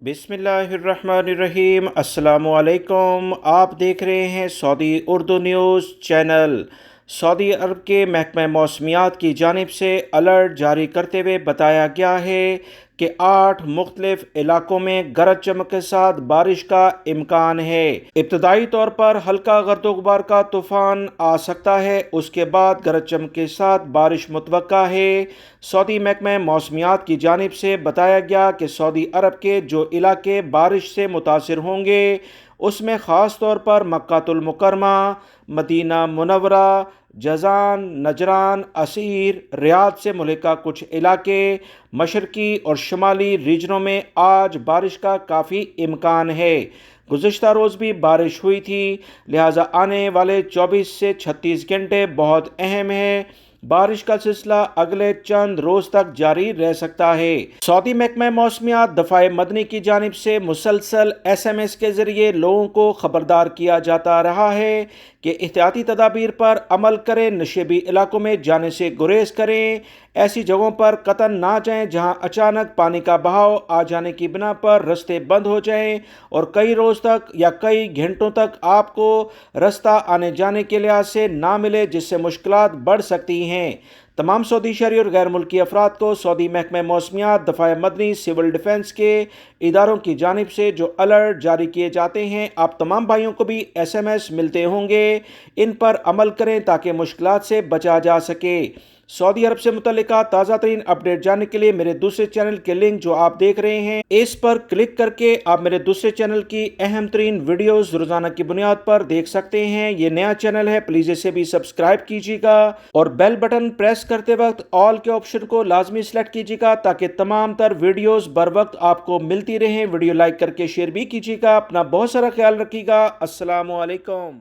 بسم اللہ الرحمن الرحیم۔ السلام علیکم۔ آپ دیکھ رہے ہیں سعودی اردو نیوز چینل۔ سعودی عرب کے محکمہ موسمیات کی جانب سے الرٹ جاری کرتے ہوئے بتایا گیا ہے کہ 8 مختلف علاقوں میں گرج چمک کے ساتھ بارش کا امکان ہے۔ ابتدائی طور پر ہلکا گرد و غبار کا طوفان آ سکتا ہے، اس کے بعد گرج چمک کے ساتھ بارش متوقع ہے۔ سعودی محکمہ موسمیات کی جانب سے بتایا گیا کہ سعودی عرب کے جو علاقے بارش سے متاثر ہوں گے اس میں خاص طور پر مکہ المکرمہ، مدینہ منورہ، جازان، نجران، عسیر، ریاض سے ملکہ کچھ علاقے، مشرقی اور شمالی ریجنوں میں آج بارش کا کافی امکان ہے۔ گزشتہ روز بھی بارش ہوئی تھی، لہٰذا آنے والے 24 سے 36 گھنٹے بہت اہم ہیں۔ بارش کا سلسلہ اگلے چند روز تک جاری رہ سکتا ہے۔ سعودی محکمہ موسمیات دفاع مدنی کی جانب سے مسلسل SMS کے ذریعے لوگوں کو خبردار کیا جاتا رہا ہے کہ احتیاطی تدابیر پر عمل کریں، نشیبی علاقوں میں جانے سے گریز کریں، ایسی جگہوں پر قطعاً نہ جائیں جہاں اچانک پانی کا بہاؤ آ جانے کی بنا پر رستے بند ہو جائیں اور کئی روز تک یا کئی گھنٹوں تک آپ کو رستہ آنے جانے کے لحاظ سے نہ ملے، جس سے مشکلات بڑھ سکتی ہیں۔ تمام سعودی شہری اور غیر ملکی افراد کو سعودی محکمہ موسمیات، دفاع مدنی، سول ڈیفنس کے اداروں کی جانب سے جو الرٹ جاری کیے جاتے ہیں، آپ تمام بھائیوں کو بھی SMS ملتے ہوں گے، ان پر عمل کریں تاکہ مشکلات سے بچا جا سکے۔ سعودی عرب سے متعلقہ تازہ ترین اپڈیٹ جاننے کے لیے میرے دوسرے چینل کے لنک جو آپ دیکھ رہے ہیں اس پر کلک کر کے آپ میرے دوسرے چینل کی اہم ترین ویڈیوز روزانہ کی بنیاد پر دیکھ سکتے ہیں۔ یہ نیا چینل ہے، پلیز اسے بھی سبسکرائب کیجیے گا اور بیل بٹن پریس کرتے وقت آل کے آپشن کو لازمی سلیکٹ کیجیے گا تاکہ تمام تر ویڈیوز بر وقت آپ کو ملتی رہیں۔ ویڈیو لائک کر کے شیئر بھی کیجیے گا۔ اپنا بہت سارا خیال رکھیے گا۔ السلام علیکم۔